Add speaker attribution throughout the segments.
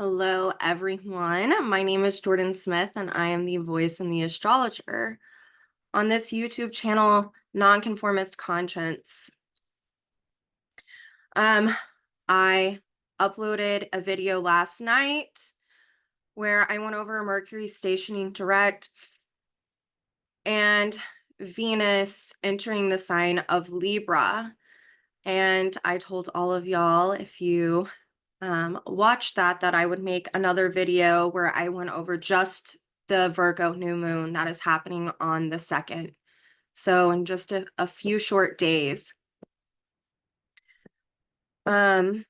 Speaker 1: Hello, everyone. My name is Jordyn Smith, and I am the voice in the astrologer on this YouTube channel, Nonconformist Conscience. I uploaded a video last night where I went over Mercury stationing direct and Venus entering the sign of Libra. And I told all of y'all, if you watched that I would make another video where I went over just the Virgo new moon that is happening on the 2nd. So in just a few short days. I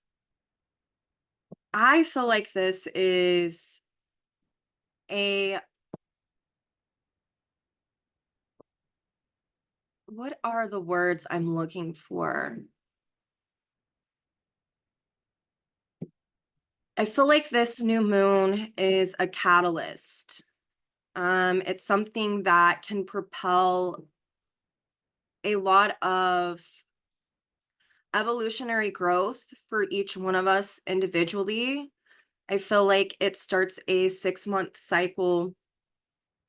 Speaker 1: feel like this is what are the words I'm looking for? I feel like this new moon is a catalyst. It's something that can propel a lot of evolutionary growth for each one of us individually. I feel like it starts a 6-month cycle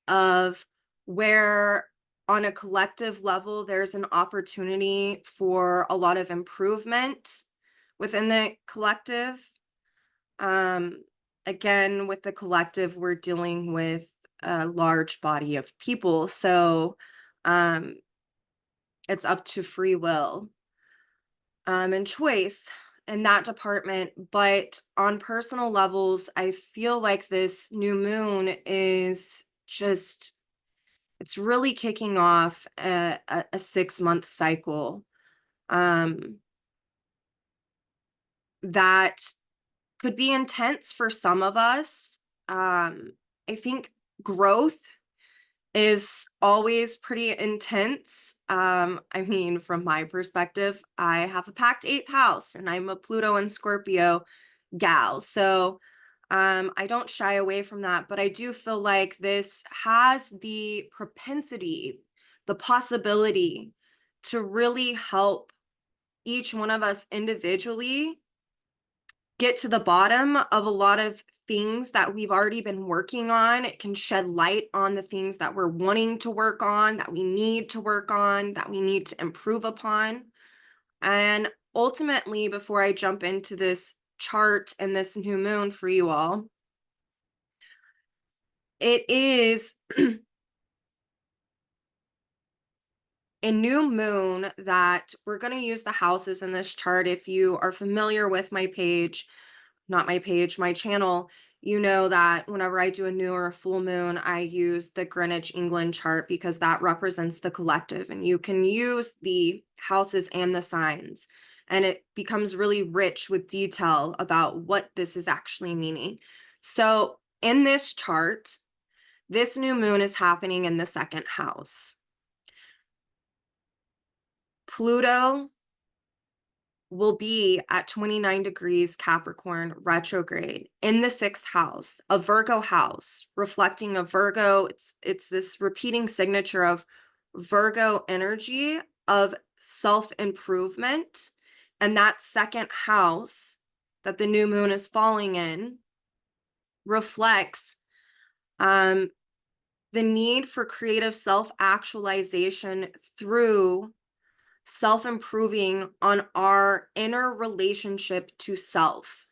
Speaker 1: of where on a collective level, there's an opportunity for a lot of improvement within the collective. Again, with the collective, we're dealing with a large body of people. So it's up to free will and choice in that department. But on personal levels, I feel like this new moon is just, it's really kicking off a 6-month cycle that could be intense for some of us. I think growth is always pretty intense. I mean, from my perspective, I have a packed 8th house and I'm a Pluto and Scorpio gal. So I don't shy away from that, but I do feel like this has the propensity, the possibility to really help each one of us individually get to the bottom of a lot of things that we've already been working on. It can shed light on the things that we're wanting to work on, that we need to work on, that we need to improve upon. And ultimately, before I jump into this chart and this new moon for you all, it is a new moon that we're going to use the houses in this chart. If you are familiar with my page, not my page, my channel, you know that whenever I do a new or a full moon, I use the Greenwich England chart because that represents the collective. And you can use the houses and the signs, and it becomes really rich with detail about what this is actually meaning. So in this chart, this new moon is happening in the 2nd house. Pluto will be at 29 degrees Capricorn retrograde in the 6th house, a Virgo house, reflecting a Virgo. It's this repeating signature of Virgo energy of self-improvement. And that 2nd house that the new moon is falling in reflects the need for creative self-actualization through self-improving on our inner relationship to self.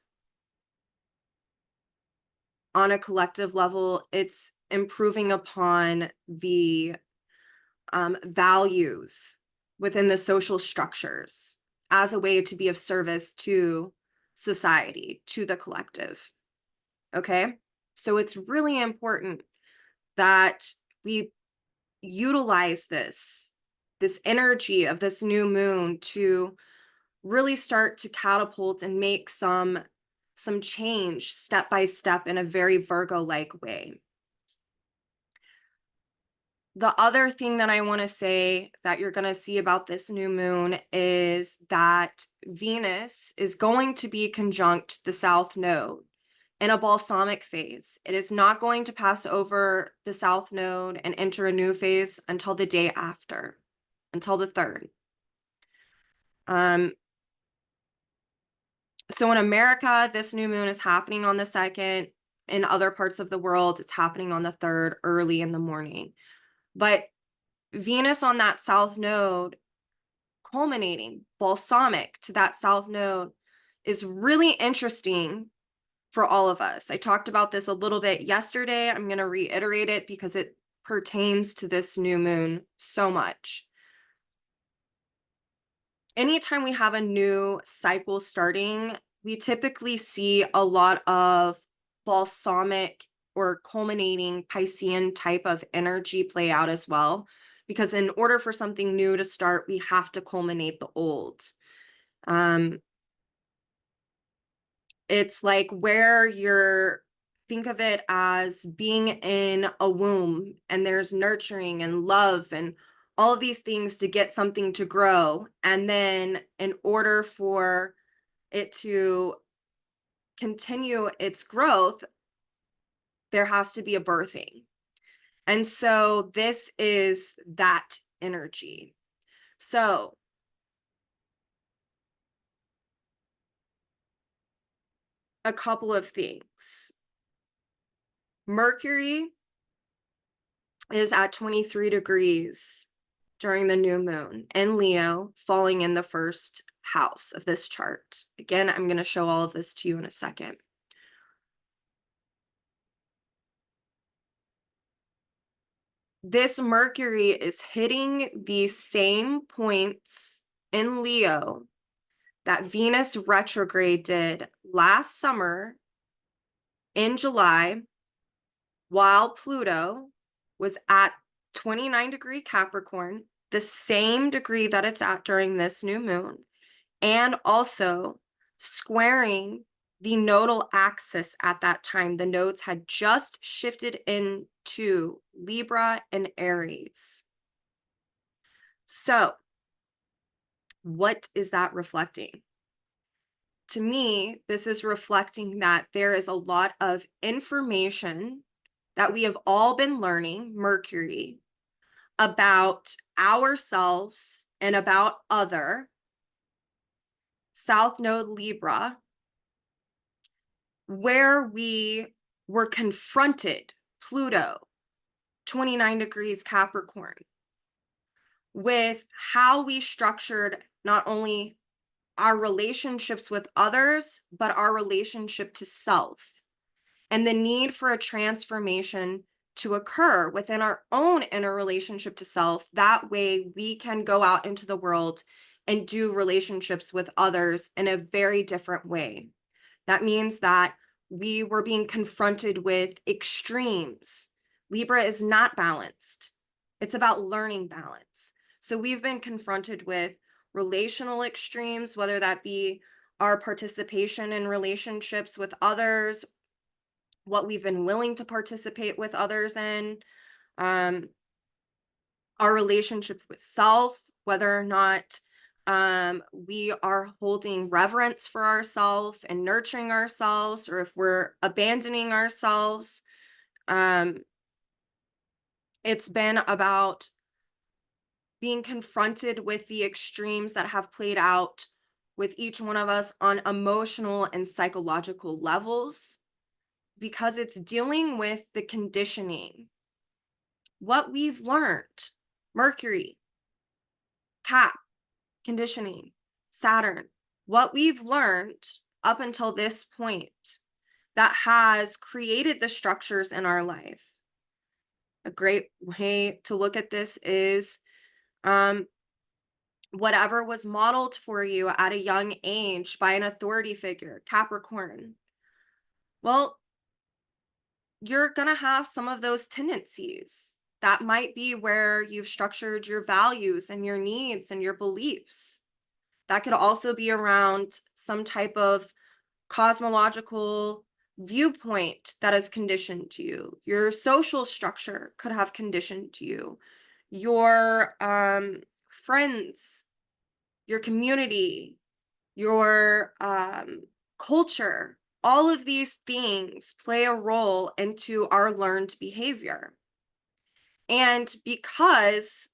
Speaker 1: On a collective level, it's improving upon the values within the social structures as a way to be of service to society, to the collective. Okay? So it's really important that we utilize this energy of this new moon to really start to catapult and make some change step by step in a very Virgo-like way. The other thing that I want to say that you're going to see about this new moon is that Venus is going to be conjunct the South Node in a balsamic phase. It is not going to pass over the South Node and enter a new phase until the day after, until the 3rd. So in America, this new moon is happening on the 2nd. In other parts of the world, it's happening on the 3rd, early in the morning. But Venus on that south node, culminating, balsamic to that south node, is really interesting for all of us. I talked about this a little bit yesterday. I'm going to reiterate it because it pertains to this new moon so much. Anytime we have a new cycle starting, we typically see a lot of balsamic or culminating Piscean type of energy play out as well. Because in order for something new to start, we have to culminate the old. It's like where think of it as being in a womb and there's nurturing and love and all of these things to get something to grow. And then in order for it to continue its growth, there has to be a birthing. And so this is that energy. So a couple of things. Mercury is at 23 degrees during the new moon in Leo, falling in the first house of this chart. Again, I'm going to show all of this to you in a second. This Mercury is hitting the same points in Leo that Venus retrograde did last summer in July, while Pluto was at 29-degree Capricorn, the same degree that it's at during this new moon, and also squaring the nodal axis at that time. The nodes had just shifted into Libra and Aries. So, what is that reflecting? To me, this is reflecting that there is a lot of information that we have all been learning, Mercury, about ourselves and about other, South Node Libra, where we were confronted, Pluto, 29 degrees Capricorn, with how we structured not only our relationships with others, but our relationship to self, and the need for a transformation to occur within our own inner relationship to self. That way we can go out into the world and do relationships with others in a very different way. That means that we were being confronted with extremes. Libra is not balanced. It's about learning balance. So we've been confronted with relational extremes, whether that be our participation in relationships with others, what we've been willing to participate with others in, our relationship with self, whether or not we are holding reverence for ourselves and nurturing ourselves, or if we're abandoning ourselves. It's been about being confronted with the extremes that have played out with each one of us on emotional and psychological levels, because it's dealing with the conditioning, what we've learned. Mercury, Cap, conditioning, Saturn, what we've learned up until this point that has created the structures in our life. A great way to look at this is whatever was modeled for you at a young age by an authority figure, Capricorn. Well, you're going to have some of those tendencies. That might be where you've structured your values and your needs and your beliefs. That could also be around some type of cosmological viewpoint that is conditioned to you. Your social structure could have conditioned to you. Your friends, your community, your culture, all of these things play a role into our learned behavior. And because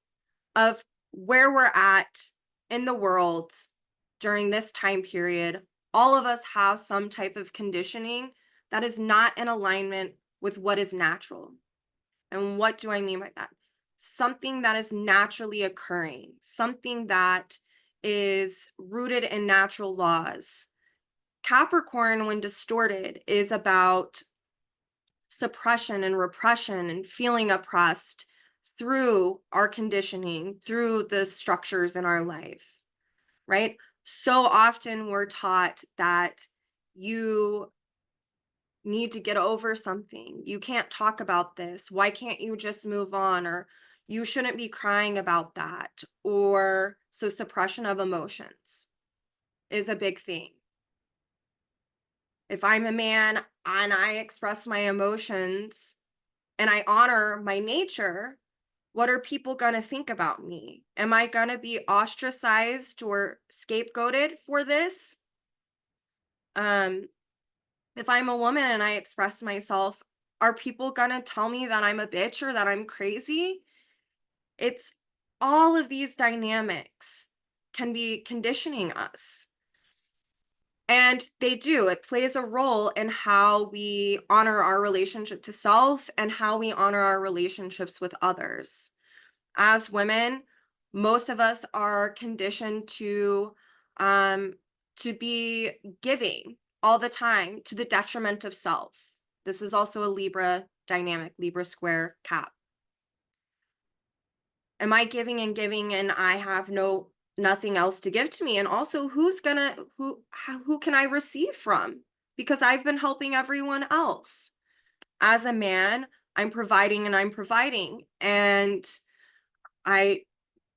Speaker 1: of where we're at in the world during this time period, all of us have some type of conditioning that is not in alignment with what is natural. And what do I mean by that? Something that is naturally occurring, something that is rooted in natural laws. Capricorn, when distorted, is about suppression and repression and feeling oppressed through our conditioning, through the structures in our life, right? So often we're taught that you need to get over something. You can't talk about this. Why can't you just move on? Or you shouldn't be crying about that. Or so suppression of emotions is a big thing. If I'm a man and I express my emotions and I honor my nature, what are people going to think about me? Am I going to be ostracized or scapegoated for this? Um, if I'm a woman and I express myself, are people going to tell me that I'm a bitch or that I'm crazy? It's all of these dynamics can be conditioning us. And they do. It plays a role in how we honor our relationship to self and how we honor our relationships with others. As women, most of us are conditioned um, to be giving all the time to the detriment of self. This is also a Libra dynamic, Libra square Cap. Am I giving and I have nothing else to give to me? And also, who can I receive from? Because I've been helping everyone else. As a man, I'm providing and I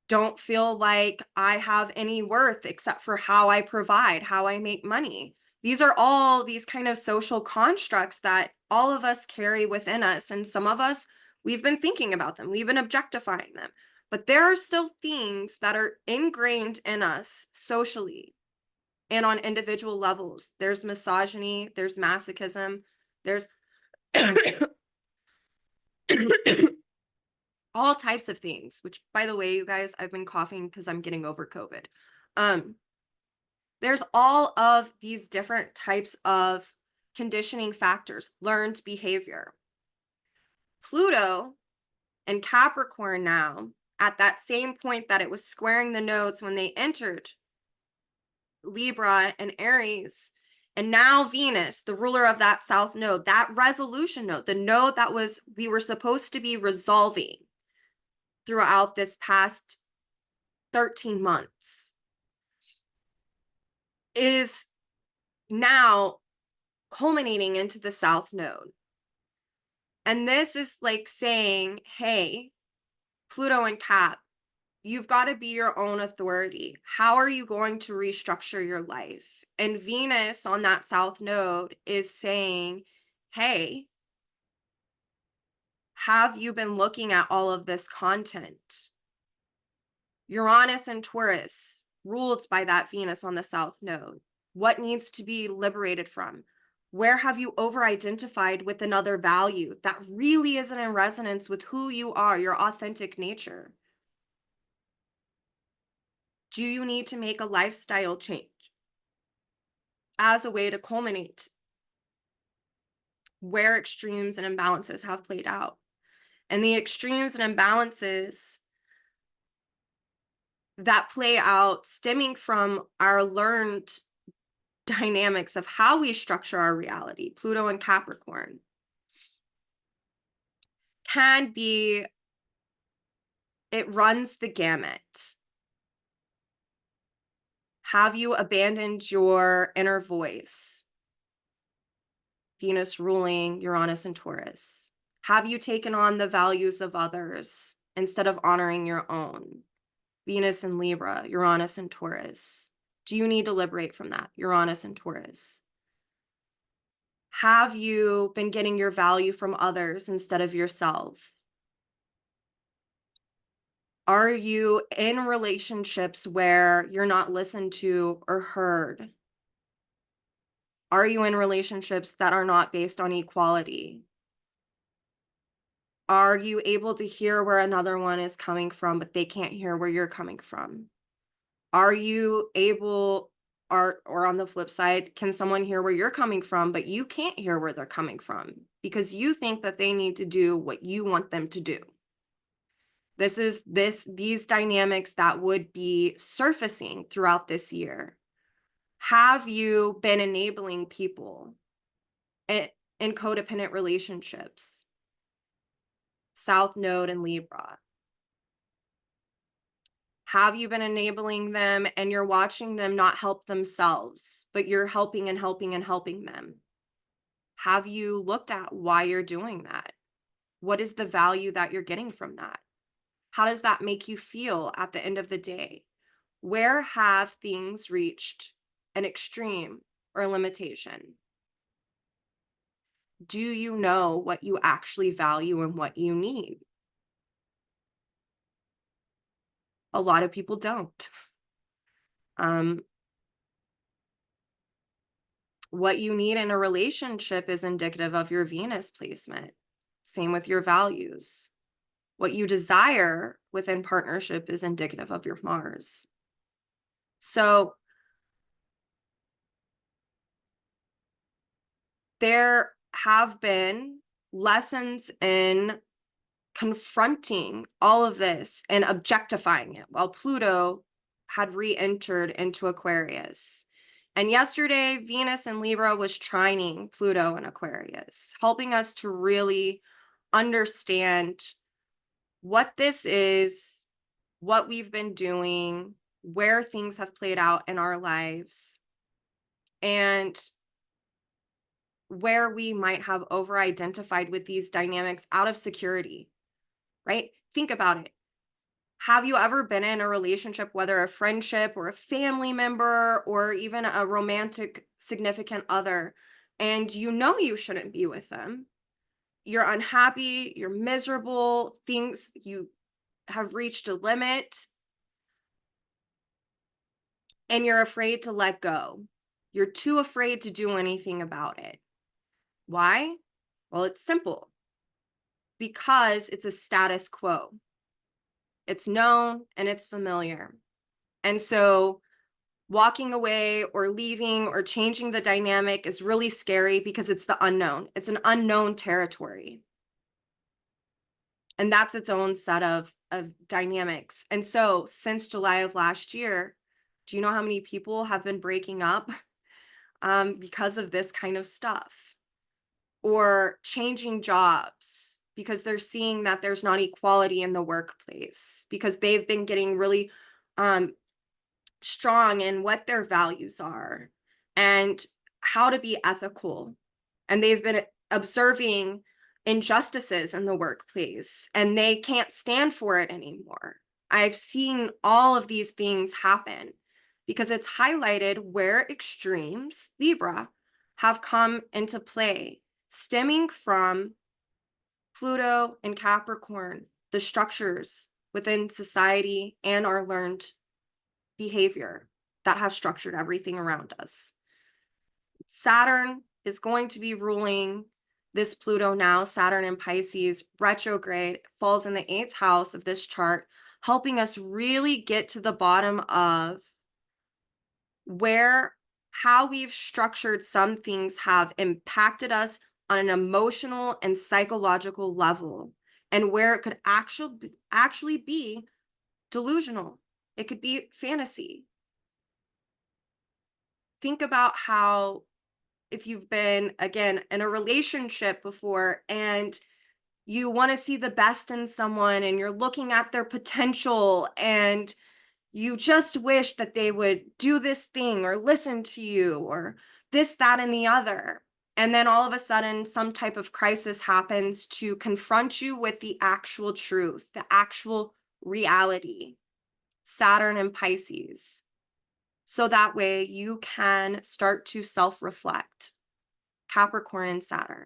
Speaker 1: don't feel like I have any worth except for how I provide, how I make money. These are all these kind of social constructs that all of us carry within us. And some of us, we've been thinking about them, we've been objectifying them. But there are still things that are ingrained in us socially and on individual levels. There's misogyny, there's masochism, there's all types of things, which, by the way, you guys, I've been coughing because I'm getting over COVID. There's all of these different types of conditioning factors, learned behavior. Pluto and Capricorn now, at that same point that it was squaring the nodes when they entered Libra and Aries, and now Venus, the ruler of that south node, that resolution node, the node that we were supposed to be resolving throughout this past 13 months, is now culminating into the south node. And this is like saying, hey, Pluto and Cap, you've got to be your own authority. How are you going to restructure your life? And Venus on that south node is saying, hey, have you been looking at all of this content? Uranus and Taurus, ruled by that Venus on the south node. What needs to be liberated from? Where have you over-identified with another value that really isn't in resonance with who you are, your authentic nature? Do you need to make a lifestyle change as a way to culminate where extremes and imbalances have played out? And the extremes and imbalances that play out stemming from our learned dynamics of how we structure our reality, Pluto and Capricorn, can be, it runs the gamut. Have you abandoned your inner voice? Venus ruling Uranus and Taurus. Have you taken on the values of others instead of honoring your own? Venus and Libra, Uranus and Taurus. Do you need to liberate from that? Uranus and Taurus. Have you been getting your value from others instead of yourself? Are you in relationships where you're not listened to or heard? Are you in relationships that are not based on equality? Are you able to hear where another one is coming from, but they can't hear where you're coming from? Are you able or on the flip side, can someone hear where you're coming from, but you can't hear where they're coming from because you think that they need to do what you want them to do. These dynamics that would be surfacing throughout this year. Have you been enabling people in codependent relationships? South Node and Libra. Have you been enabling them and you're watching them not help themselves, but you're helping and helping and helping them? Have you looked at why you're doing that? What is the value that you're getting from that? How does that make you feel at the end of the day? Where have things reached an extreme or limitation? Do you know what you actually value and what you need? A lot of people don't. What you need in a relationship is indicative of your Venus placement. Same with your values. What you desire within partnership is indicative of your Mars. So there have been lessons in confronting all of this and objectifying it while Pluto had re-entered into Aquarius. And yesterday, Venus in Libra was trining Pluto in Aquarius, helping us to really understand what this is, what we've been doing, where things have played out in our lives, and where we might have over-identified with these dynamics out of security, right? Think about it. Have you ever been in a relationship, whether a friendship or a family member or even a romantic significant other, and you know you shouldn't be with them? You're unhappy, you're miserable, things you have reached a limit, and you're afraid to let go. You're too afraid to do anything about it. Why? Well, it's simple. Because it's a status quo. It's known and it's familiar. And so walking away or leaving or changing the dynamic is really scary because it's the unknown. It's an unknown territory. And that's its own set of dynamics. And so since July of last year, do you know how many people have been breaking up because of this kind of stuff? Or changing jobs because they're seeing that there's not equality in the workplace, because they've been getting really strong in what their values are and how to be ethical. And they've been observing injustices in the workplace and they can't stand for it anymore. I've seen all of these things happen because it's highlighted where extremes, Libra, have come into play, stemming from Pluto and Capricorn, the structures within society and our learned behavior that has structured everything around us. Saturn is going to be ruling this Pluto now. Saturn in Pisces, retrograde, falls in the 8th house of this chart, helping us really get to the bottom of how we've structured some things have impacted us on an emotional and psychological level, and where it could actually be delusional. It could be fantasy. Think about how, if you've been, again, in a relationship before and you want to see the best in someone and you're looking at their potential and you just wish that they would do this thing or listen to you or this, that, and the other. And then all of a sudden, some type of crisis happens to confront you with the actual truth, the actual reality. Saturn and Pisces. So that way you can start to self-reflect. Capricorn and Saturn.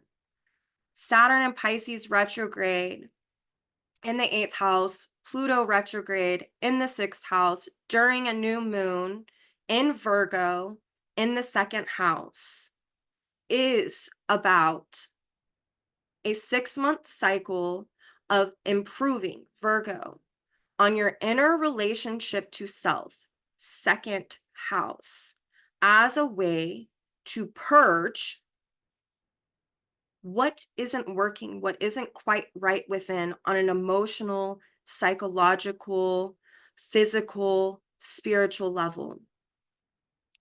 Speaker 1: Saturn and Pisces retrograde in the 8th house, Pluto retrograde in the 6th house during a new moon in Virgo in the 2nd house is about a 6-month cycle of improving, Virgo, on your inner relationship to self, 2nd house, as a way to purge what isn't working, what isn't quite right within on an emotional, psychological, physical, spiritual level.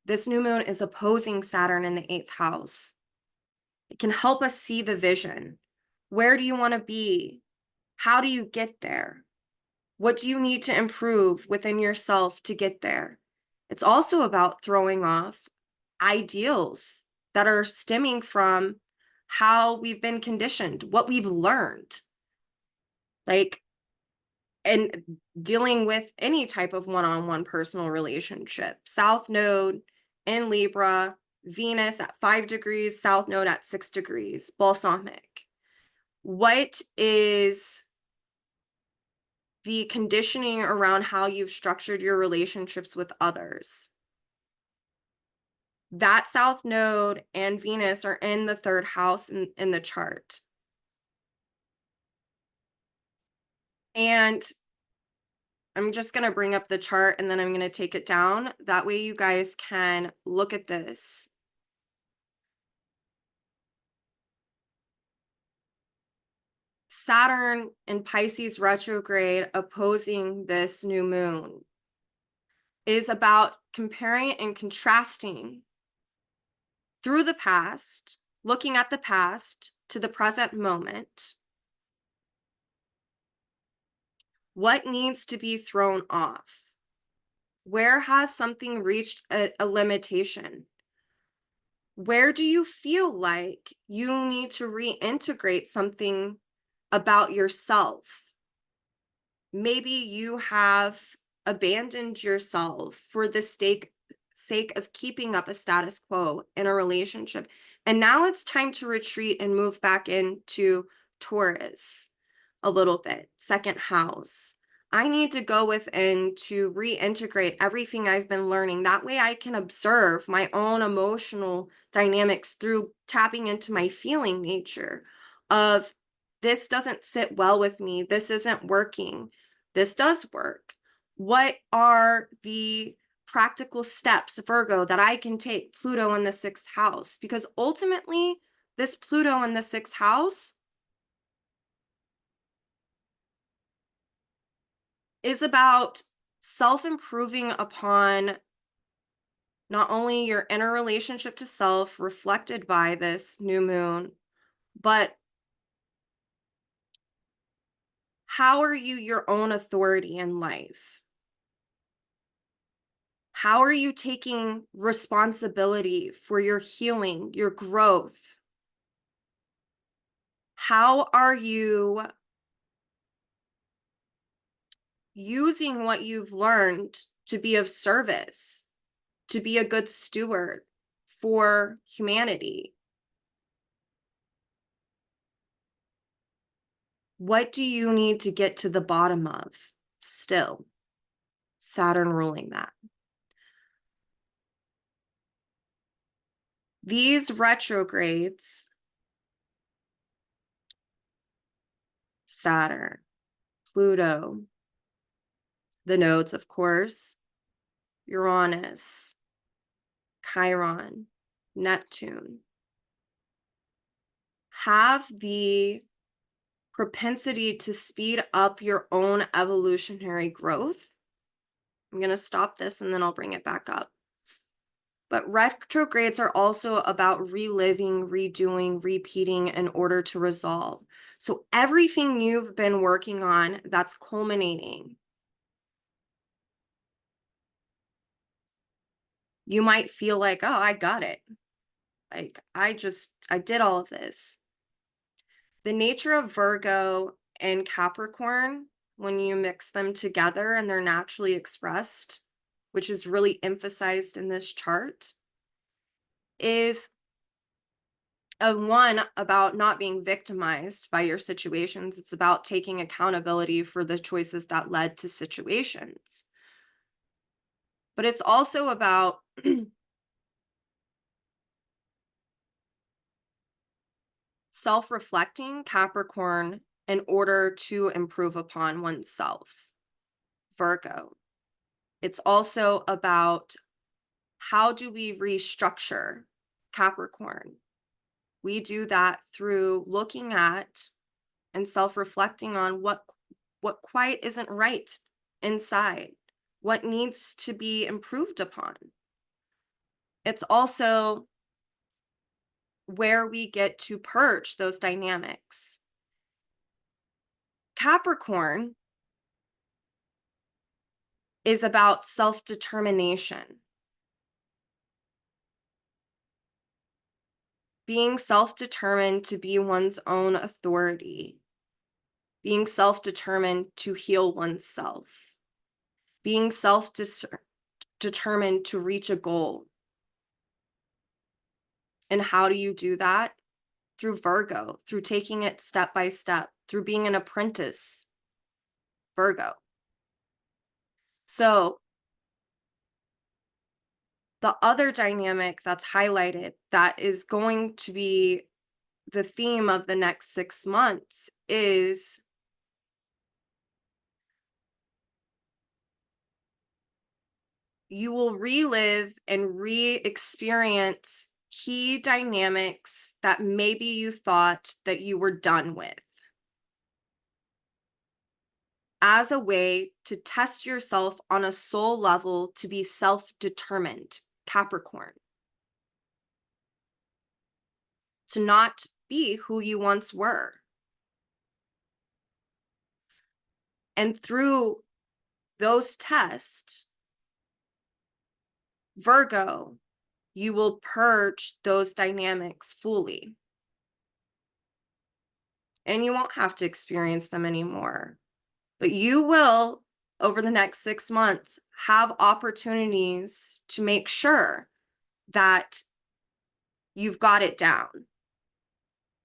Speaker 1: This new moon is opposing Saturn in the eighth house. It can help us see the vision. Where do you want to be? How do you get there? What do you need to improve within yourself to get there? It's also about throwing off ideals that are stemming from how we've been conditioned, what we've learned, like, and dealing with any type of one-on-one personal relationship. South Node in Libra, Venus at 5 degrees, South Node at 6 degrees, balsamic. What is the conditioning around how you've structured your relationships with others? That South Node and Venus are in the third house in the chart. And I'm just going to bring up the chart and then I'm going to take it down. That way you guys can look at this. Saturn in Pisces retrograde opposing this new moon is about comparing and contrasting through the past, looking at the past to the present moment. What needs to be thrown off? Where has something reached a limitation? Where do you feel like you need to reintegrate something about yourself? Maybe you have abandoned yourself for the sake of keeping up a status quo in a relationship. And now it's time to retreat and move back into Taurus a little bit, second house. I need to go within to reintegrate everything I've been learning. That way I can observe my own emotional dynamics through tapping into my feeling nature of this doesn't sit well with me. This isn't working. This does work. What are the practical steps, Virgo, that I can take? Pluto in the sixth house, because ultimately this Pluto in the sixth house is about self-improving upon not only your inner relationship to self reflected by this new moon, but how are you your own authority in life? How are you taking responsibility for your healing, your growth? How are you using what you've learned to be of service, to be a good steward for humanity? What do you need to get to the bottom of still? Saturn ruling that. These retrogrades, Saturn, Pluto, the nodes, of course, Uranus, Chiron, Neptune, have the propensity to speed up your own evolutionary growth. I'm going to stop this and then I'll bring it back up. But retrogrades are also about reliving, redoing, repeating in order to resolve. So everything you've been working on that's culminating, you might feel like, oh, I got it. Like, I did all of this. The nature of Virgo and Capricorn, when you mix them together and they're naturally expressed, which is really emphasized in this chart, is one about not being victimized by your situations. It's about taking accountability for the choices that led to situations. But it's also about self-reflecting, Capricorn, in order to improve upon oneself, Virgo. It's also about How do we restructure Capricorn? We do that through looking at and self-reflecting on what quite isn't right inside, what needs to be improved upon. It's also where we get to purge those dynamics. Capricorn is about self-determination, being self-determined to be one's own authority, being self-determined to heal oneself, being self-determined to reach a goal. And how do you do that? Through Virgo, through taking it step by step, through being an apprentice, Virgo. So the other dynamic that's highlighted that is going to be the theme of the next 6 months is you will relive and re-experience key dynamics that maybe you thought that you were done with, as a way to test yourself on a soul level to be self-determined, Capricorn. To not be who you once were. And through those tests, Virgo, you will purge those dynamics fully. And you won't have to experience them anymore. But you will, over the next 6 months, have opportunities to make sure that you've got it down.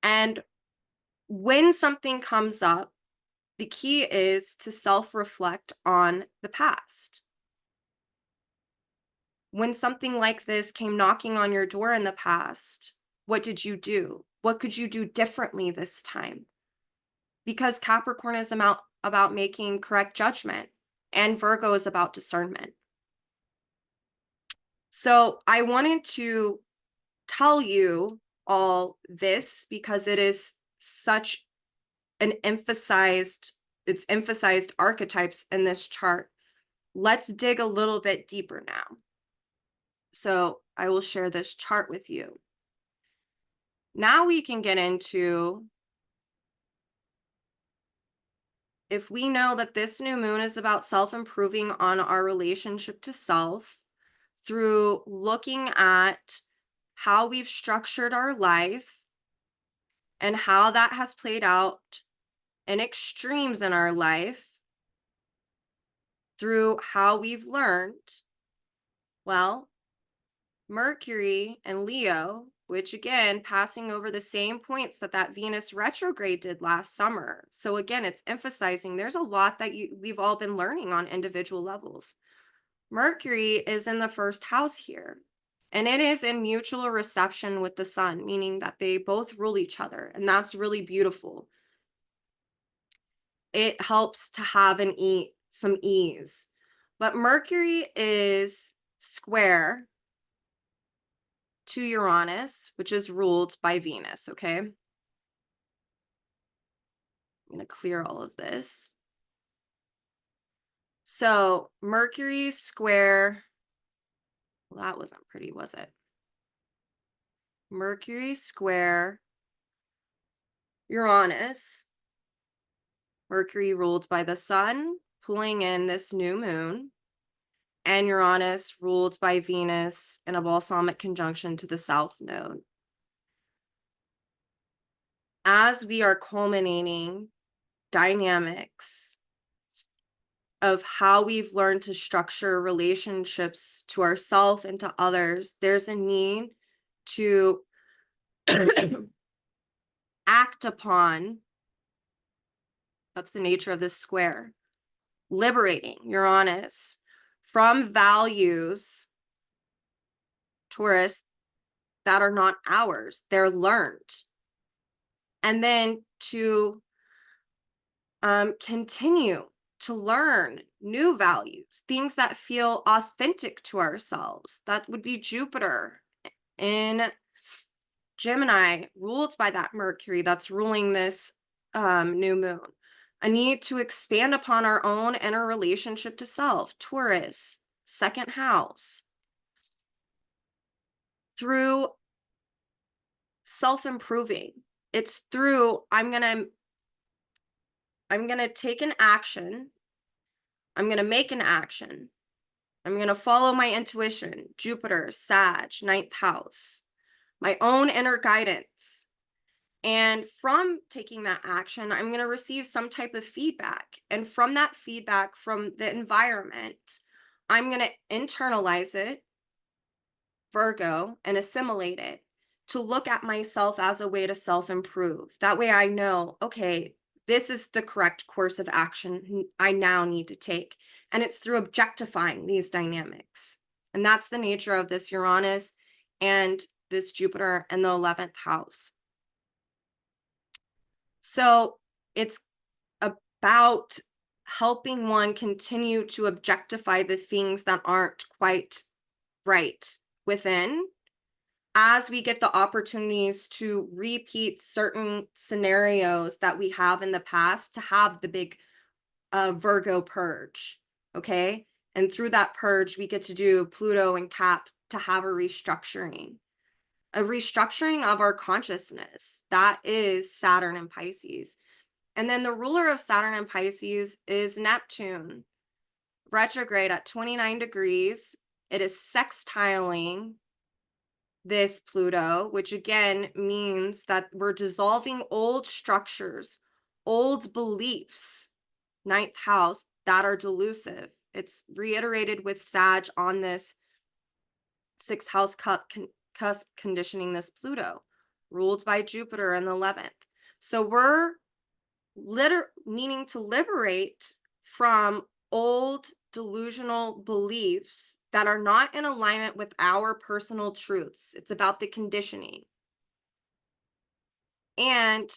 Speaker 1: And when something comes up, the key is to self-reflect on the past. When something like this came knocking on your door in the past, what did you do? What could you do differently this time? Because Capricorn is about making correct judgment, and Virgo is about discernment. So I wanted to tell you all this because it is such an emphasized archetypes in this chart. Let's dig a little bit deeper now. So I will share this chart with you. Now we can get into, if we know that this new moon is about self-improving on our relationship to self through looking at how we've structured our life and how that has played out in extremes in our life, through how we've learned, well, Mercury and Leo, which again, passing over the same points that Venus retrograde did last summer. So again, it's emphasizing there's a lot that we've all been learning on individual levels. Mercury is in the first house here, and it is in mutual reception with the sun, meaning that they both rule each other, and that's really beautiful. It helps to have some ease. But Mercury is square to Uranus, which is ruled by Venus, okay? I'm going to clear all of this. So Mercury square, well, that wasn't pretty, was it? Mercury square Uranus, Mercury ruled by the sun, pulling in this new moon, and Uranus ruled by Venus in a balsamic conjunction to the south node. As we are culminating dynamics of how we've learned to structure relationships to ourselves and to others, there's a need to act upon, that's the nature of this square, liberating Uranus from values, Taurus, that are not ours, they're learned. And then to continue to learn new values, things that feel authentic to ourselves. That would be Jupiter in Gemini, ruled by that Mercury that's ruling this new moon. A need to expand upon our own inner relationship to self, Taurus, second house, through self-improving. It's through I'm going to take an action. I'm going to make an action. I'm going to follow my intuition, Jupiter, Sag, ninth house, my own inner guidance. And from taking that action, I'm going to receive some type of feedback. And from that feedback from the environment, I'm going to internalize it, Virgo, and assimilate it to look at myself as a way to self improve. That way I know, okay, this is the correct course of action I now need to take. And it's through objectifying these dynamics. And that's the nature of this Uranus and this Jupiter in the 11th house. So it's about helping one continue to objectify the things that aren't quite right within, as we get the opportunities to repeat certain scenarios that we have in the past, to have the big Virgo purge. Okay. And through that purge, we get to do Pluto and Cap to have a restructuring of our consciousness. That is Saturn and Pisces. And then the ruler of Saturn and Pisces is Neptune, retrograde at 29 degrees. It is sextiling this Pluto, which again means that we're dissolving old structures, old beliefs, ninth house, that are delusive. It's reiterated with Sag on this sixth house cusp conditioning this Pluto, ruled by Jupiter in the 11th. So we're needing to liberate from old delusional beliefs that are not in alignment with our personal truths. It's about the conditioning. And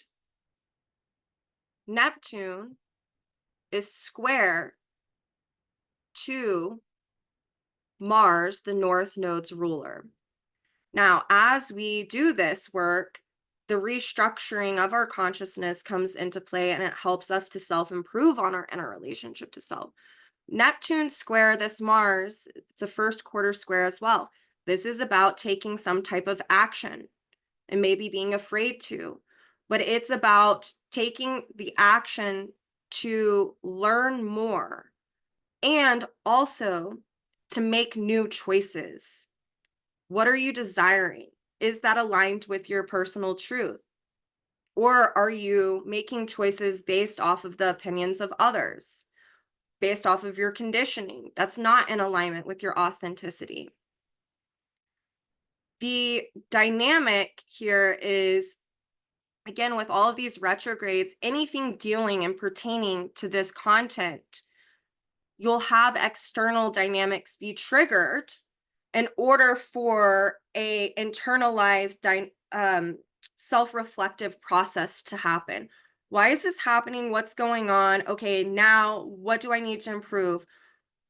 Speaker 1: Neptune is square to Mars, the North Node's ruler. Now, as we do this work, the restructuring of our consciousness comes into play, and it helps us to self-improve on our inner relationship to self. Neptune square this Mars, it's a first quarter square as well. This is about taking some type of action and maybe being afraid to, but it's about taking the action to learn more and also to make new choices. What are you desiring? Is that aligned with your personal truth? Or are you making choices based off of the opinions of others, based off of your conditioning that's not in alignment with your authenticity? The dynamic here is, again, with all of these retrogrades, anything dealing and pertaining to this content, you'll have external dynamics be triggered in order for a internalized self-reflective process to happen. Why is this happening? What's going on? Okay, now what do I need to improve?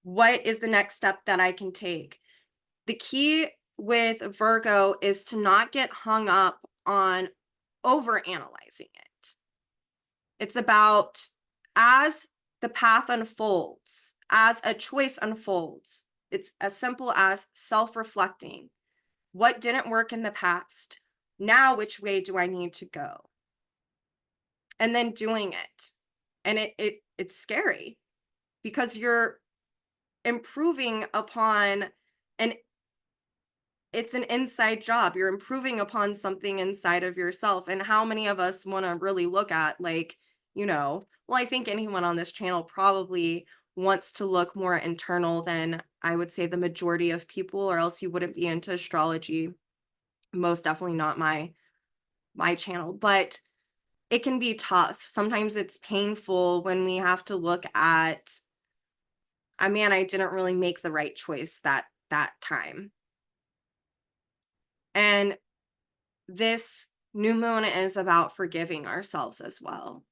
Speaker 1: What is the next step that I can take? The key with Virgo is to not get hung up on overanalyzing it. It's about, as the path unfolds, as a choice unfolds, it's as simple as self-reflecting. What didn't work in the past? Now, which way do I need to go? And then doing it. And it's scary because you're improving upon an it's an inside job. You're improving upon something inside of yourself. And how many of us want to really look at, like, well, I think anyone on this channel probably wants to look more internal than, I would say, the majority of people, or else you wouldn't be into astrology. Most definitely not my channel, but it can be tough. Sometimes it's painful when we have to look at, I didn't really make the right choice that time. And this new moon is about forgiving ourselves as well.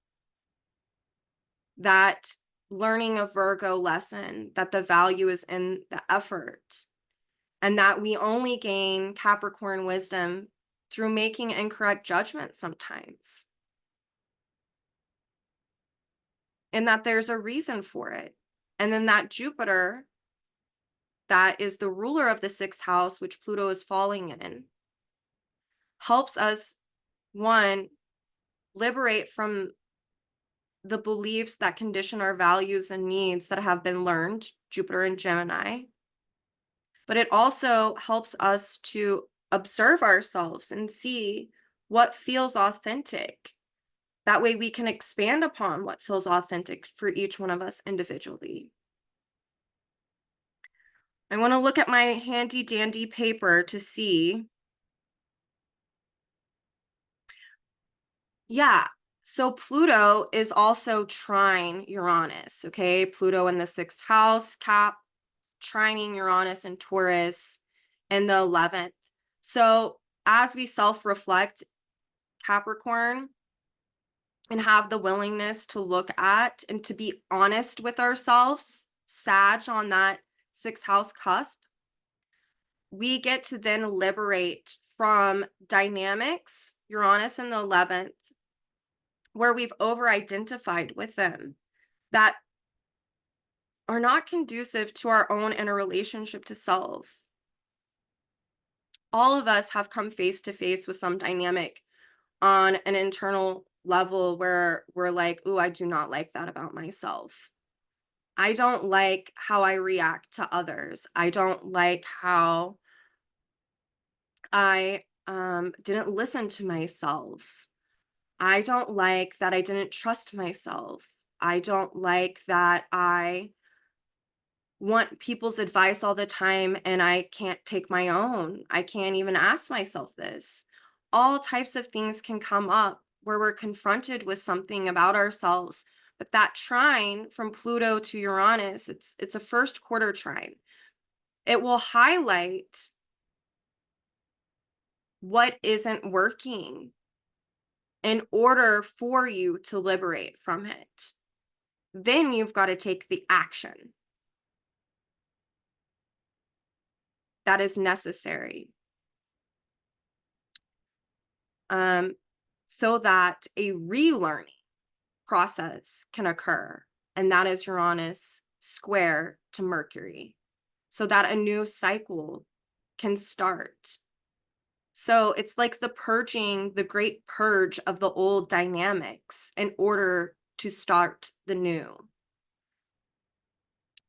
Speaker 1: That learning a Virgo lesson that the value is in the effort and that we only gain Capricorn wisdom through making incorrect judgments sometimes, and that there's a reason for it. And then that Jupiter, that is the ruler of the sixth house, which Pluto is falling in, helps us, one, liberate from the beliefs that condition our values and needs that have been learned, Jupiter and Gemini. But it also helps us to observe ourselves and see what feels authentic. That way we can expand upon what feels authentic for each one of us individually. I want to look at my handy dandy paper to see. Yeah. So Pluto is also trine Uranus. Okay. Pluto in the sixth house, Cap, trining Uranus and Taurus in the 11th. So as we self reflect, Capricorn, and have the willingness to look at and to be honest with ourselves, Sag on that sixth house cusp, we get to then liberate from dynamics, Uranus in the 11th, where we've over identified with them that are not conducive to our own inner relationship to self. All of us have come face to face with some dynamic on an internal level where we're like, "Ooh, I do not like that about myself. I don't like how I react to others. I don't like how I didn't listen to myself. I don't like that I didn't trust myself. I don't like that I want people's advice all the time and I can't take my own. I can't even ask myself this." All types of things can come up where we're confronted with something about ourselves. But that trine from Pluto to Uranus, it's a first quarter trine. It will highlight what isn't working in order for you to liberate from it. Then you've got to take the action that is necessary, um, so that a relearning process can occur. And that is Uranus square to Mercury, so that a new cycle can start. So it's like the purging, the great purge of the old dynamics in order to start the new.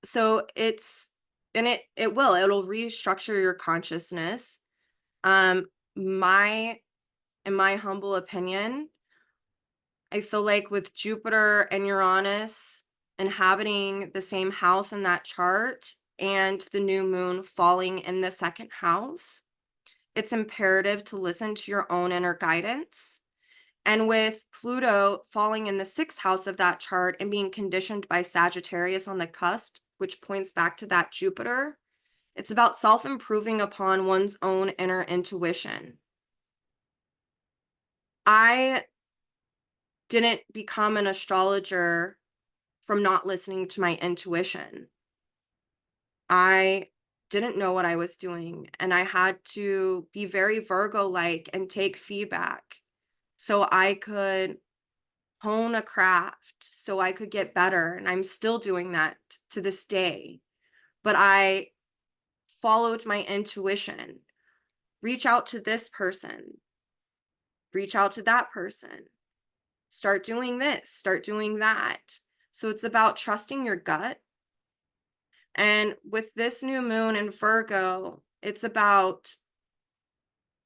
Speaker 1: So it's, and it'll restructure your consciousness. Um, my, in my humble opinion, I feel like with Jupiter and Uranus inhabiting the same house in that chart and the new moon falling in the second house, it's imperative to listen to your own inner guidance. And with Pluto falling in the sixth house of that chart and being conditioned by Sagittarius on the cusp, which points back to that Jupiter, it's about self-improving upon one's own inner intuition. I didn't become an astrologer from not listening to my intuition. I didn't know what I was doing, and I had to be very Virgo-like and take feedback so I could hone a craft, so I could get better, and I'm still doing that to this day. But I followed my intuition. Reach out to this person, reach out to that person, start doing this, start doing that. So it's about trusting your gut. And with this new moon in Virgo, it's about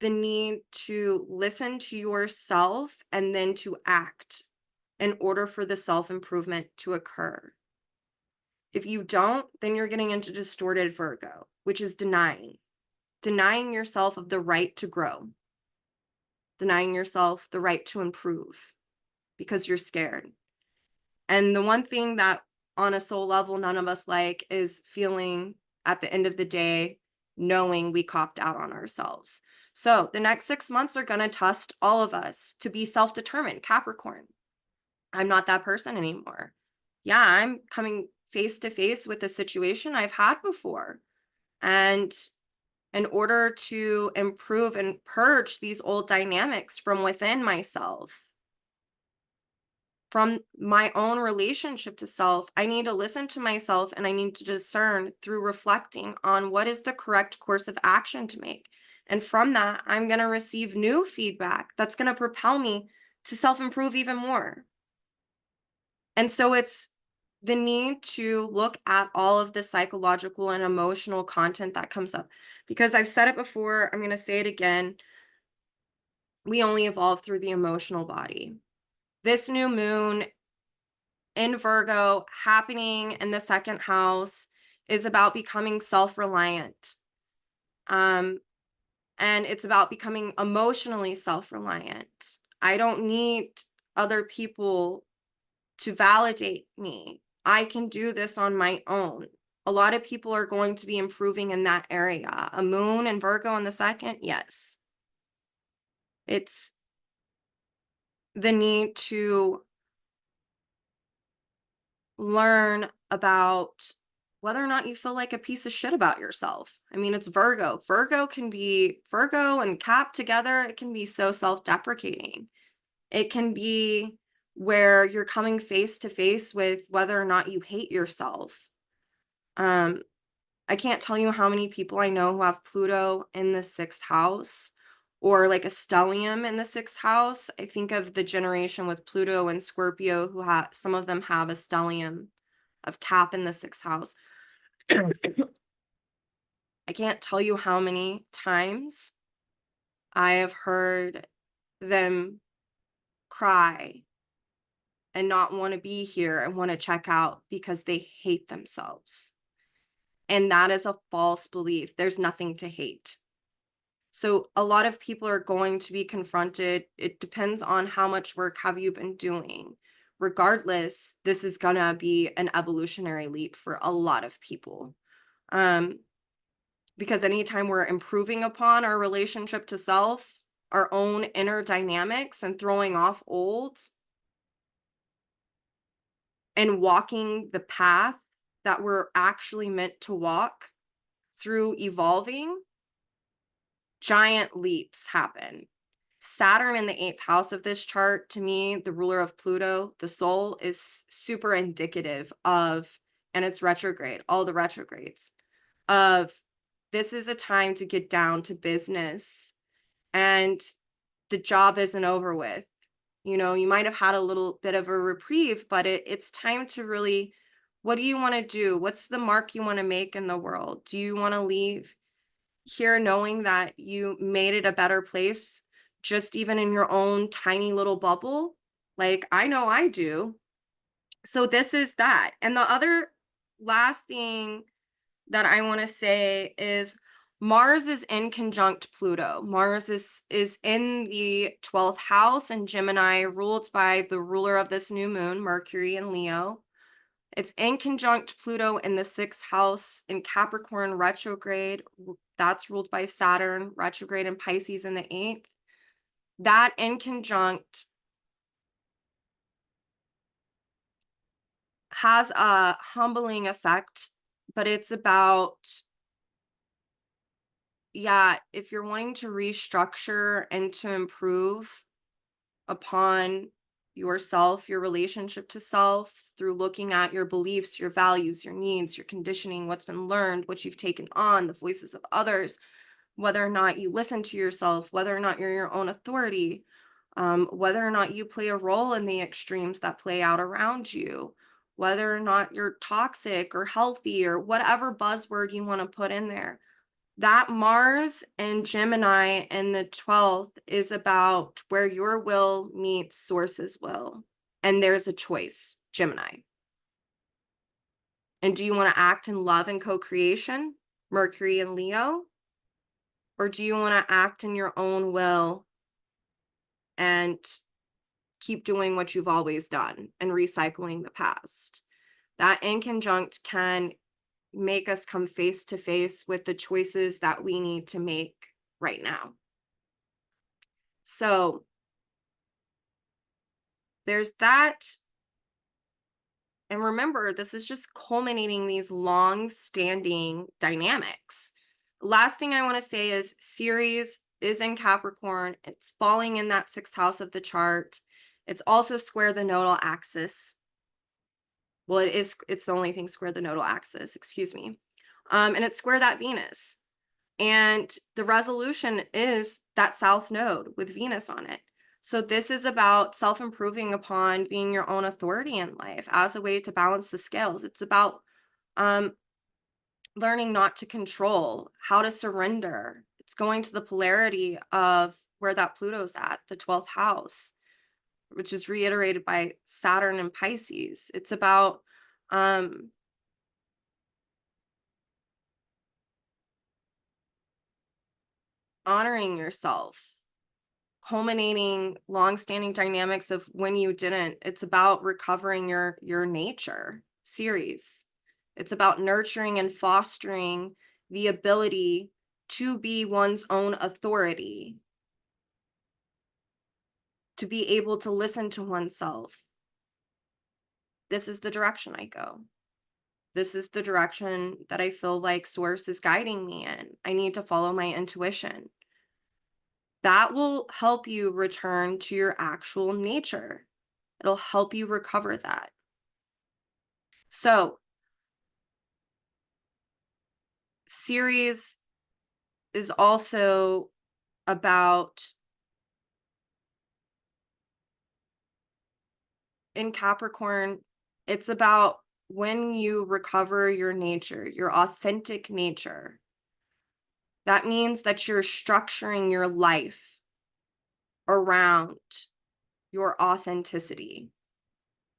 Speaker 1: the need to listen to yourself and then to act in order for the self-improvement to occur. If you don't, then you're getting into distorted Virgo, which is denying yourself of the right to grow, denying yourself the right to improve because you're scared. And the one thing that on a soul level, none of us like is feeling at the end of the day, knowing we copped out on ourselves. So the next 6 months are going to test all of us to be self-determined. Capricorn, I'm not that person anymore. yeah, I'm coming face to face with a situation I've had before. And in order to improve and purge these old dynamics from within myself, from my own relationship to self, I need to listen to myself and I need to discern through reflecting on what is the correct course of action to make. And from that, I'm going to receive new feedback that's going to propel me to self improve even more. And so it's the need to look at all of the psychological and emotional content that comes up. Because I've said it before, I'm going to say it again. We only evolve through the emotional body. This new moon in Virgo happening in the second house is about becoming self reliant. Um, and it's about becoming emotionally self reliant. I don't need other people to validate me. I can do this on my own. A lot of people are going to be improving in that area. A moon and Virgo in the second, yes. It's the need to learn about whether or not you feel like a piece of shit about yourself. I mean, it's Virgo. Virgo and Cap together, it can be so self deprecating. It can be where you're coming face to face with whether or not you hate yourself. Um, I can't tell you how many people I know who have Pluto in the sixth house or like a stellium in the sixth house. I think of the generation with Pluto and Scorpio who have some of them have a stellium of Cap in the sixth house. I can't tell you how many times I have heard them cry and not want to be here and want to check out because they hate themselves. And that is a false belief. There's nothing to hate. So a lot of people are going to be confronted. It depends on how much work have you been doing. Regardless, this is going to be an evolutionary leap for a lot of people. Because anytime we're improving upon our relationship to self, our own inner dynamics and throwing off old and walking the path that we're actually meant to walk through evolving, giant leaps happen. Saturn in the eighth house of this chart, to me, the ruler of Pluto, the soul, is super indicative of, and it's retrograde, all the retrogrades, of this is a time to get down to business and the job isn't over with. You know, you might have had a little bit of a reprieve, but it's time to really, what do you want to do? What's the mark you want to make in the world? Do you want to leave here knowing that you made it a better place, just even in your own tiny little bubble? Like, I know I do. So this is that. And the other last thing that I want to say is Mars is in conjunct Pluto. Mars is in the 12th house in Gemini, ruled by the ruler of this new moon, Mercury in Leo. It's in conjunct Pluto in the 6th house in Capricorn retrograde. That's ruled by Saturn, retrograde in Pisces in the 8th. That in conjunct has a humbling effect, but it's about, yeah, if you're wanting to restructure and to improve upon yourself, your relationship to self, through looking at your beliefs, your values, your needs, your conditioning, what's been learned, what you've taken on, the voices of others, whether or not you listen to yourself, whether or not you're your own authority, whether or not you play a role in the extremes that play out around you, whether or not you're toxic or healthy or whatever buzzword you want to put in there. That Mars and Gemini in the 12th is about where your will meets source's will. And there's a choice, Gemini. And do you want to act in love and co-creation, Mercury and Leo? Or do you want to act in your own will and keep doing what you've always done and recycling the past? That in conjunct can make us come face to face with the choices that we need to make right now. So there's that. And remember, this is just culminating these long-standing dynamics. Last thing I want to say is Ceres is in Capricorn. It's falling in that sixth house of the chart. It's also square the nodal axis. Well, it's the only thing square the nodal axis, excuse me. And it's square that Venus. And the resolution is that south node with Venus on it. So this is about self-improving upon being your own authority in life as a way to balance the scales. It's about um, learning not to control, how to surrender. It's going to the polarity of where that Pluto's at, the 12th house, which is reiterated by Saturn and Pisces. It's about honoring yourself, culminating long-standing dynamics of when you didn't. It's about recovering your nature series. It's about nurturing and fostering the ability to be one's own authority, to be able to listen to oneself. This is the direction I go. This is the direction that I feel like source is guiding me in. I need to follow my intuition. That will help you return to your actual nature. It'll help you recover that. So, Ceres is also about, in Capricorn, it's about when you recover your nature, your authentic nature. That means that you're structuring your life around your authenticity.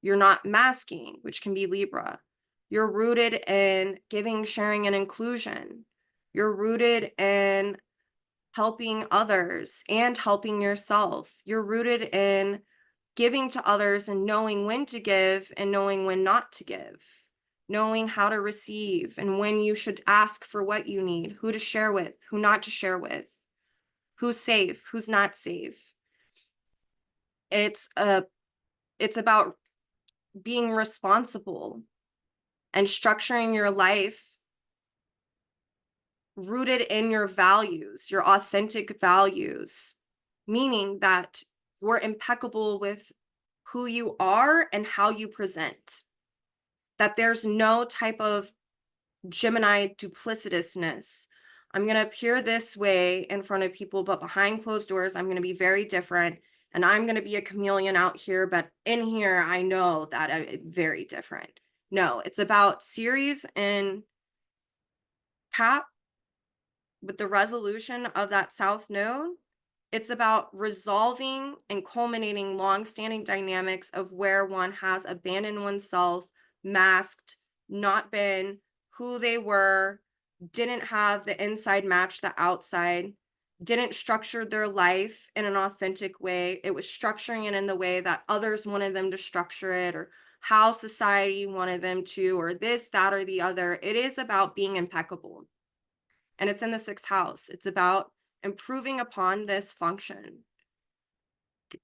Speaker 1: You're not masking, which can be Libra. You're rooted in giving, sharing, and inclusion. You're rooted in helping others and helping yourself. You're rooted in giving to others and knowing when to give and knowing when not to give, knowing how to receive and when you should ask for what you need, who to share with, who not to share with, who's safe, who's not safe. It's about being responsible and structuring your life rooted in your values, your authentic values, meaning that you're impeccable with who you are and how you present, that there's no type of Gemini duplicitousness. I'm going to appear this way in front of people, but behind closed doors, I'm going to be very different. And I'm going to be a chameleon out here, but in here, I know that I'm very different. No, it's about Ceres and Cap with the resolution of that South Node. It's about resolving and culminating long-standing dynamics of where one has abandoned oneself, masked, not been who they were, didn't have the inside match the outside, didn't structure their life in an authentic way. It was structuring it in the way that others wanted them to structure it, or how society wanted them to, or this, that, or the other. It is about being impeccable. And it's in the sixth house. It's about improving upon this function.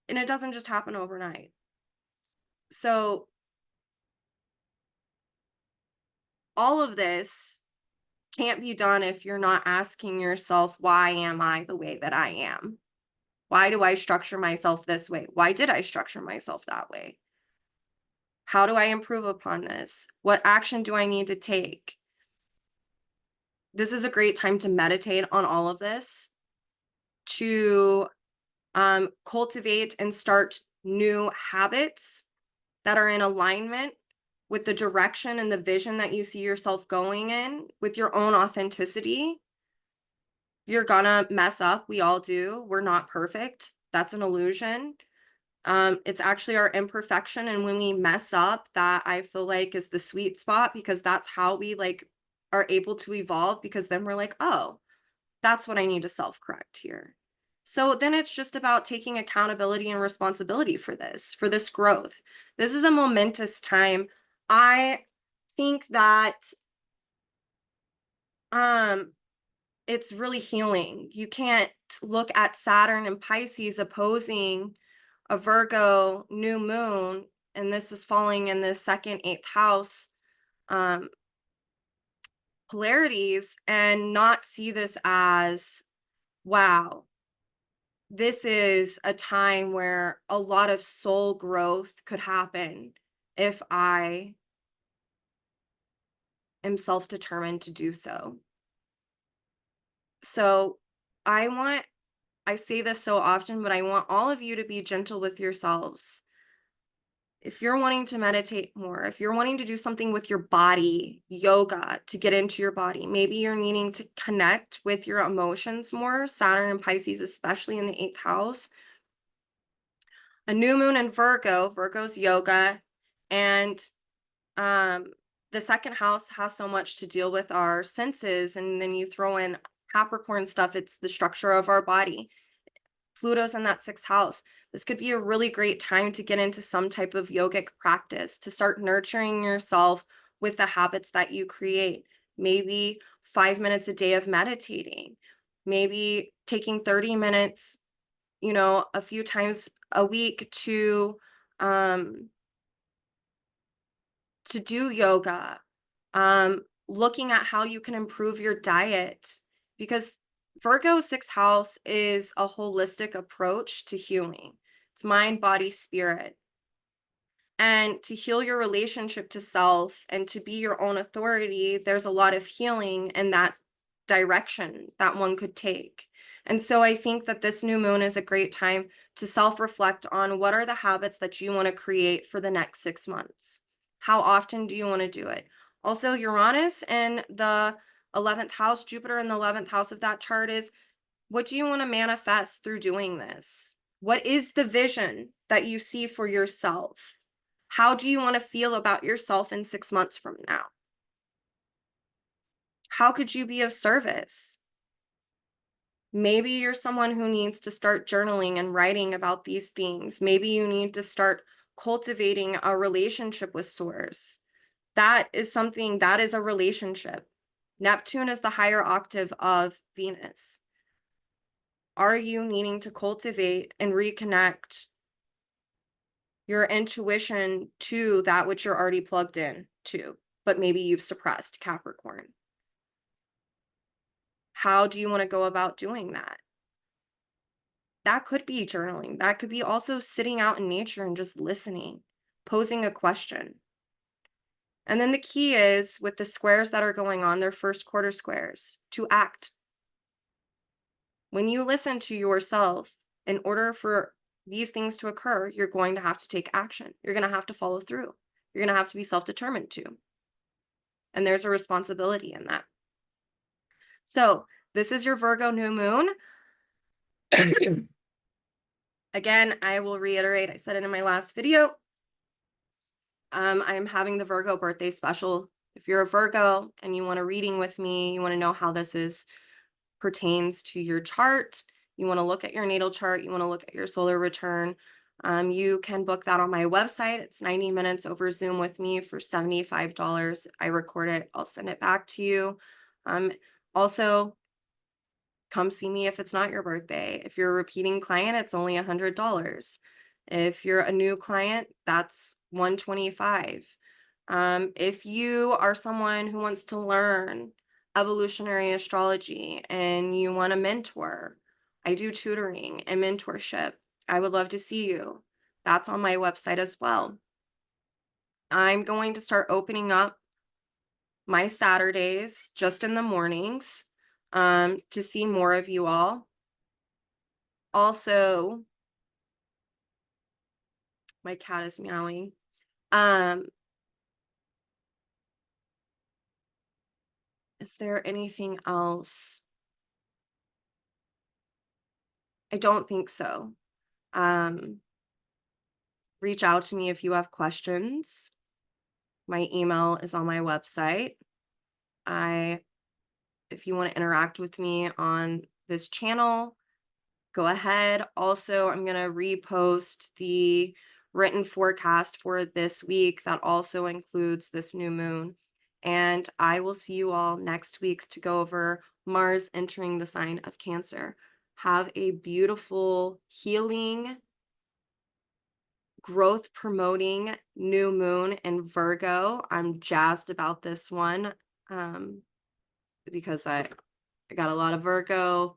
Speaker 1: And it doesn't just happen overnight. So all of this can't be done if you're not asking yourself, why am I the way that I am? Why do I structure myself this way? Why did I structure myself that way? How do I improve upon this? What action do I need to take? This is a great time to meditate on all of this, to cultivate and start new habits that are in alignment with the direction and the vision that you see yourself going in, with your own authenticity. You're gonna mess up. We all do. We're not perfect. That's an illusion. It's actually our imperfection. And when we mess up, that I feel like is the sweet spot, because that's how we like are able to evolve, because then we're like, oh, that's what I need to self-correct here. So then it's just about taking accountability and responsibility for this growth. This is a momentous time. I think that it's really healing. You can't look at Saturn and Pisces opposing a Virgo new moon and this is falling in the second, eighth house, um, polarities, and not see this as, wow, this is a time where a lot of soul growth could happen if I am self-determined to do so. So I want, I say this so often, but I want all of you to be gentle with yourselves. If you're wanting to meditate more, if you're wanting to do something with your body, yoga to get into your body, maybe you're needing to connect with your emotions more, Saturn and Pisces, especially in the eighth house. A new moon in Virgo, Virgo's yoga, and um, the second house has so much to deal with our senses. And then you throw in Capricorn stuff, it's the structure of our body. Pluto's in that sixth house. This could be a really great time to get into some type of yogic practice, to start nurturing yourself with the habits that you create. Maybe 5 minutes a day of meditating, maybe taking 30 minutes, a few times a week um, to do yoga, looking at how you can improve your diet, because Virgo sixth house is a holistic approach to healing. It's mind, body, spirit. And to heal your relationship to self and to be your own authority, there's a lot of healing in that direction that one could take. And so I think that this new moon is a great time to self-reflect on what are the habits that you want to create for the next 6 months. How often do you want to do it? Also, Uranus in the 11th house, Jupiter in the 11th house of that chart is, what do you want to manifest through doing this? What is the vision that you see for yourself? How do you want to feel about yourself in 6 months from now? How could you be of service? Maybe you're someone who needs to start journaling and writing about these things. Maybe you need to start cultivating a relationship with Source. That is something, that is a relationship. Neptune is the higher octave of Venus. Are you needing to cultivate and reconnect your intuition to that which you're already plugged in to, but maybe you've suppressed, Capricorn? How do you want to go about doing that? That could be journaling. That could be also sitting out in nature and just listening, posing a question. And then the key is, with the squares that are going on, they're first quarter squares, to act. When you listen to yourself, in order for these things to occur, you're going to have to take action. You're going to have to follow through. You're going to have to be self-determined too. And there's a responsibility in that. So this is your Virgo new moon. Again, I will reiterate, I said it in my last video. I am having the Virgo birthday special. If you're a Virgo and you want a reading with me, you want to know how this pertains to your chart, you want to look at your natal chart, you want to look at your solar return, you can book that on my website. It's 90 minutes over Zoom with me for $75. I record it, I'll send it back to you. Also, come see me if it's not your birthday. If you're a repeating client, it's only $100. If you're a new client, that's $125. If you are someone who wants to learn evolutionary astrology and you want a mentor, I do tutoring and mentorship. I would love to see you. That's on my website as well. I'm going to start opening up my Saturdays just in the mornings to see more of you all. Also, my cat is meowing. Is there anything else? I don't think so. Reach out to me if you have questions. My email is on my website. If you want to interact with me on this channel, go ahead. Also, I'm going to repost the written forecast for this week that also includes this new moon. And I will see you all next week to go over Mars entering the sign of Cancer. Have a beautiful, healing growth promoting new moon in Virgo. I'm jazzed about this one, um, because I got a lot of Virgo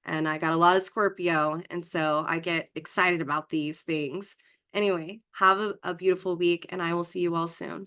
Speaker 1: and I got a lot of Scorpio, and so I get excited about these things. Anyway, have a beautiful week, and I will see you all soon.